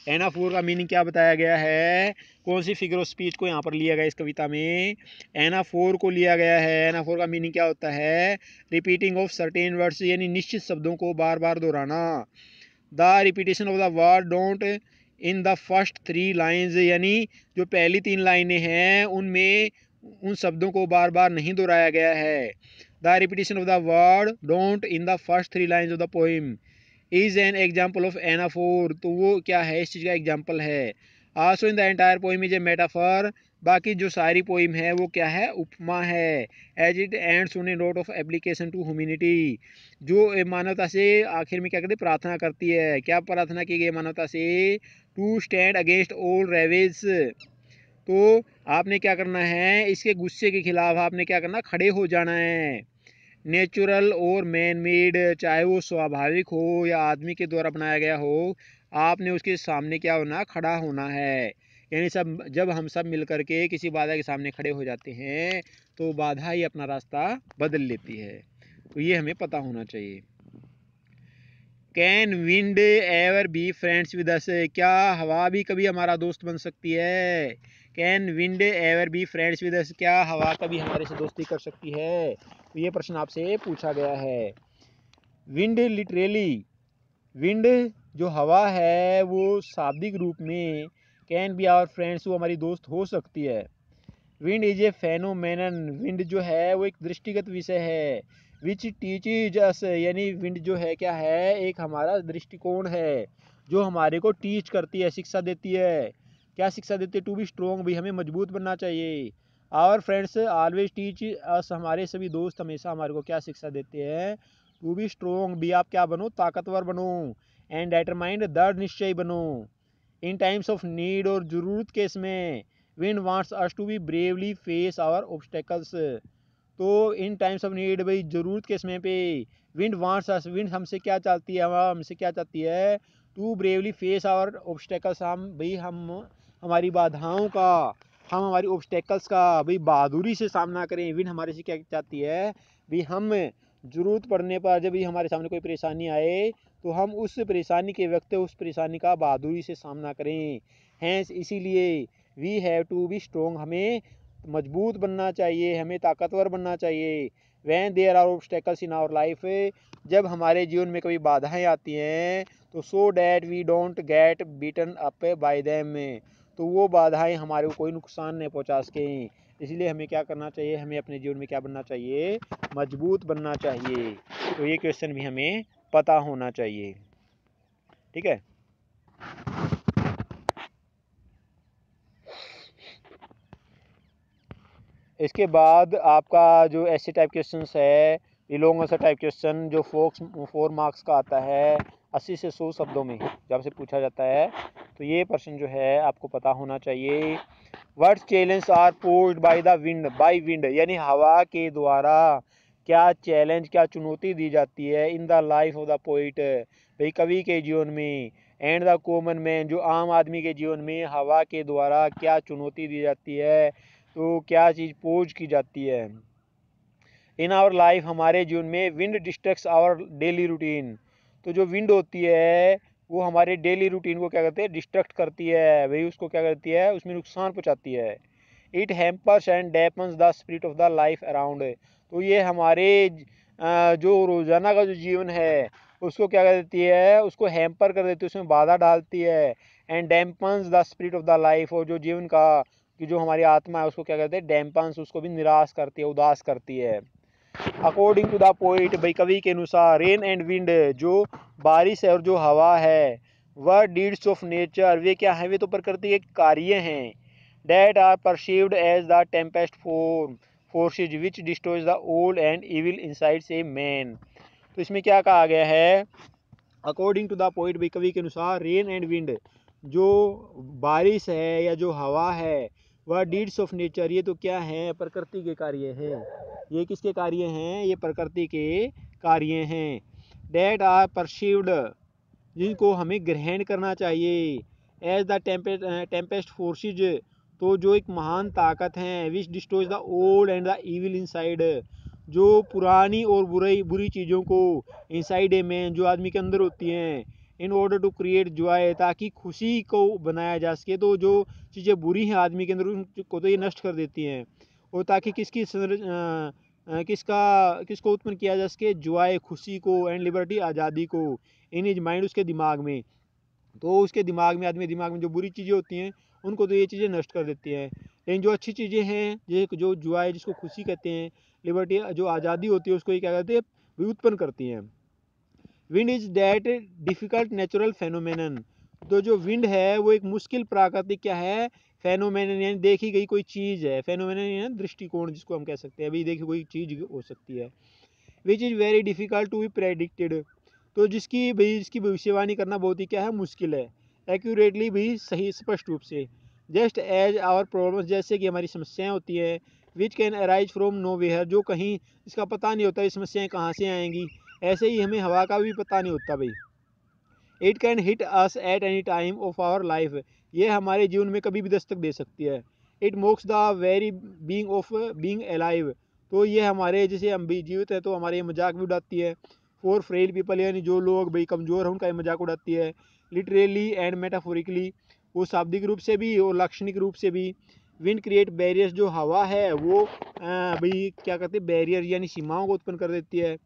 एनाफोर का मीनिंग क्या बताया गया है, कौन सी फिगर ऑफ स्पीच को यहाँ पर लिया गया इस कविता में, एनाफोर को लिया गया है। एनाफोर का मीनिंग क्या होता है, रिपीटिंग ऑफ सर्टेन वर्ड्स, यानी निश्चित शब्दों को बार बार दोहराना। The repetition of the word don't in the first 3 lines, यानी जो पहली 3 लाइनें हैं उनमें उन शब्दों को बार बार नहीं दोहराया गया है। The repetition of the word don't in the first 3 lines of the poem is an example of anaphor, तो वो क्या है, इस चीज़ का एग्जाम्पल है। Also in the entire poem is a metaphor, बाकी जो सारी पोइम है वो क्या है, उपमा है। As it ends on a note of application to humanity, जो मानवता से आखिर में क्या करती है, प्रार्थना करती है। क्या प्रार्थना की गई मानवता से, to stand against all ravages, तो आपने क्या करना है, इसके गुस्से के खिलाफ आपने क्या करना, खड़े हो जाना है। नेचुरल और मैन मेड, चाहे वो स्वाभाविक हो या आदमी के द्वारा बनाया गया हो, आपने उसके सामने क्या होना, खड़ा होना है। यानी सब, जब हम सब मिल करके किसी बाधा के सामने खड़े हो जाते हैं तो बाधा ही अपना रास्ता बदल लेती है, तो ये हमें पता होना चाहिए। Can wind ever be friends with us, क्या हवा भी कभी हमारा दोस्त बन सकती है। Can wind ever be friends with us, क्या हवा कभी हमारे से दोस्ती कर सकती है, तो ये प्रश्न आपसे पूछा गया है। विंड लिटरली, विंड जो हवा है वो शाब्दिक रूप में कैन बी आवर फ्रेंड्स, वो हमारी दोस्त हो सकती है। Wind is a phenomenon, wind जो है वो एक दृष्टिगत विषय है। विच टीचेज अस, यानी विंड जो है क्या है, एक हमारा दृष्टिकोण है जो हमारे को टीच करती है, शिक्षा देती है। क्या शिक्षा देती है, टू बी स्ट्रोंग, भी हमें मजबूत बनना चाहिए। Our friends always teach us, हमारे सभी दोस्त हमेशा हमारे को क्या शिक्षा देते हैं, टू बी स्ट्रोंग, भी आप क्या बनो, ताकतवर बनो। एंड डिटरमाइंड, दृढ़ निश्चय बनो। इन टाइम्स ऑफ नीड, और ज़रूरत के इसमें, wind wants us to be bravely face our obstacles, तो इन टाइम्स ऑफ नीड, भाई ज़रूरत के समय पे विंड वांट्स अस, विंड हमसे क्या चाहती है, हवा हमसे क्या चाहती है, to bravely face our obstacles, हम भाई हम हमारी बाधाओं का, हम हमारी ऑब्स्टेकल्स का भाई बहादुरी से सामना करें। विंड हमारे से क्या चाहती है, भाई हम ज़रूरत पड़ने पर जब भी हमारे सामने कोई परेशानी आए तो हम उस परेशानी के वक्त उस परेशानी का बहादुरी से सामना करें। हैंस इसीलिए we have to be strong, हमें मजबूत बनना चाहिए, हमें ताकतवर बनना चाहिए। When there are obstacles in our life, जब हमारे जीवन में कभी बाधाएं आती हैं तो so that we don't get beaten up by them, तो वो बाधाएं हमारे को कोई नुकसान नहीं पहुंचा सकें। इसलिए हमें क्या करना चाहिए, हमें अपने जीवन में क्या बनना चाहिए, मजबूत बनना चाहिए। तो ये क्वेश्चन भी हमें पता होना चाहिए। ठीक है, इसके बाद आपका जो ऐसे टाइप क्वेश्चन है, ये लॉन्ग आंसर टाइप क्वेश्चन जो 4 मार्क्स का आता है, 80 से 100 शब्दों में जब से पूछा जाता है, तो ये प्रश्न जो है आपको पता होना चाहिए। What challenge are posed by the wind, by wind यानी हवा के द्वारा क्या चैलेंज, क्या चुनौती दी जाती है, in the life of the poet, भाई कवि के जीवन में, एंड द कॉमन मैन जो आम आदमी के जीवन में हवा के द्वारा क्या चुनौती दी जाती है, तो क्या चीज़ पोज की जाती है। इन आवर लाइफ, हमारे जीवन में, विंड डिस्ट्रक्ट्स आवर डेली रूटीन, तो जो विंड होती है वो हमारे डेली रूटीन को क्या करते हैं, डिस्ट्रक्ट करती है भाई, उसको क्या करती है, उसमें नुकसान पहुंचाती है। It hampers and dampens the spirit of the life around. तो ये हमारे जो रोज़ाना का जो जीवन है उसको क्या कर देती है, उसको हैम्पर कर देती है, उसमें बाधा डालती है। And dampens the spirit of the life, और जो जीवन का कि जो हमारी आत्मा है उसको क्या कहते हैं, डैम्पन्स, उसको भी निराश करती है, उदास करती है। अकॉर्डिंग टू द पोइट, भाई कवि के अनुसार, रेन एंड विंड, जो बारिश है और जो हवा है, वह डीड्स ऑफ नेचर, वे क्या है, वे तो प्रकृति के कार्य हैं। That are perceived as the tempest forces which destroys the old and evil inside a man. तो इसमें क्या कहा गया है, अकॉर्डिंग टू द पोइट, भाई कवि के अनुसार, रेन एंड विंड, जो बारिश है या जो हवा है, वह डीड्स ऑफ नेचर, ये तो क्या है, प्रकृति के कार्य हैं। ये किसके कार्य हैं, ये प्रकृति के कार्य हैं। डेट आर परसीव्ड, जिनको हमें ग्रहण करना चाहिए, एज द टेम्पेस्ट फोर्सेज, तो जो एक महान ताकत है, विच destroys the old and the evil inside, जो पुरानी और बुरी चीज़ों को इनसाइड ए मैन, जो आदमी के अंदर होती हैं, in order to create joy, ताकि खुशी को बनाया जा सके। तो जो चीज़ें बुरी हैं आदमी के अंदर उनको तो ये नष्ट कर देती हैं, और ताकि किसको उत्पन्न किया जा सके, जॉय, खुशी को, एंड लिबर्टी, आज़ादी को, इन इज माइंड, उसके दिमाग में। तो उसके दिमाग में, आदमी दिमाग में जो बुरी चीज़ें होती हैं उनको तो ये चीज़ें नष्ट कर देती हैं, लेकिन जो अच्छी चीज़ें हैं, जो जॉय, जिसको खुशी कहते हैं, लिबर्टी, जो आज़ादी होती है, उसको ये क्या कहते हैं, उत्पन्न करती हैं। Wind is that difficult natural phenomenon, तो जो विंड है वो एक मुश्किल प्राकृतिक क्या है, फेनोमेनन, यानी देखी गई कोई चीज़ है। फेनोमेनन यानी दृष्टिकोण, जिसको हम कह सकते हैं, अभी देखी कोई चीज़ हो सकती है। Which is very difficult to be predicted, तो जिसकी भविष्यवाणी करना बहुत ही क्या है, मुश्किल है। एक्यूरेटली भी, सही, स्पष्ट रूप से। जस्ट एज आवर प्रॉब्लम्स, जैसे कि हमारी समस्याएं होती है, which can arise from nowhere, जो कहीं इसका पता नहीं होता ये समस्याएं कहाँ से आएंगी, ऐसे ही हमें हवा का भी पता नहीं होता भाई। It can hit us at any time of our life, ये हमारे जीवन में कभी भी दस्तक दे सकती है। It MOOCs the very being of being alive, तो ये हमारे, जैसे हम भी जीवित है तो हमारे ये मजाक भी उड़ाती है। फॉर फ्रेल पीपल, यानी जो लोग भाई कमज़ोर हैं उनका ये मजाक उड़ाती है। लिटरेली एंड मेटाफोरिकली, वो शाब्दिक रूप से भी और लाक्षणिक रूप से भी। विंड क्रिएट बैरियर्स, जो हवा है वो भाई क्या कहते हैं, बैरियर यानी सीमाओं को उत्पन्न कर देती है।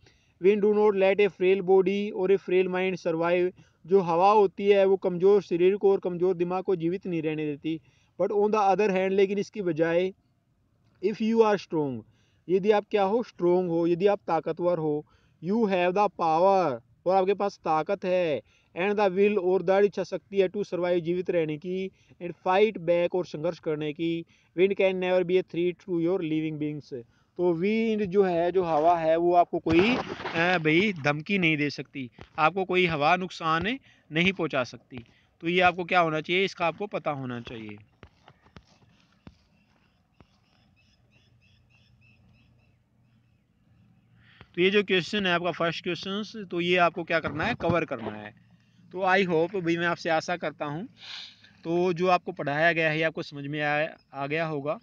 Wind do not let a frail body और ए फ्रेल माइंड सर्वाइव, जो हवा होती है वो कमज़ोर शरीर को और कमज़ोर दिमाग को जीवित नहीं रहने देती। But on the other hand, लेकिन इसकी बजाय, इफ़ यू आर स्ट्रोंग, यदि आप क्या हो, स्ट्रोंग हो, यदि आप ताकतवर हो, यू हैव द पावर, और आपके पास ताकत है, एंड द विल, और दृढ़ इच्छा शक्ति है, टू सर्वाइव, जीवित रहने की, एंड फाइट बैक, और संघर्ष करने की। Wind can never be a threat to your living beings, तो विंड जो है, जो हवा है, वो आपको कोई भाई धमकी नहीं दे सकती, आपको कोई हवा नुकसान नहीं पहुंचा सकती। तो ये आपको क्या होना चाहिए, इसका आपको पता होना चाहिए। तो ये जो क्वेश्चन है आपका फर्स्ट क्वेश्चन, तो ये आपको क्या करना है, कवर करना है। तो आई होप भाई, मैं आपसे आशा करता हूँ तो जो आपको पढ़ाया गया है आपको समझ में आ गया होगा।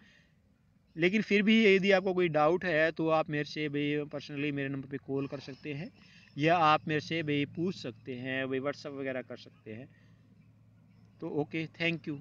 लेकिन फिर भी यदि आपको कोई डाउट है तो आप मेरे से भाई पर्सनली मेरे नंबर पे कॉल कर सकते हैं, या आप मेरे से भाई पूछ सकते हैं, भाई व्हाट्सअप वगैरह कर सकते हैं। तो ओके, थैंक यू।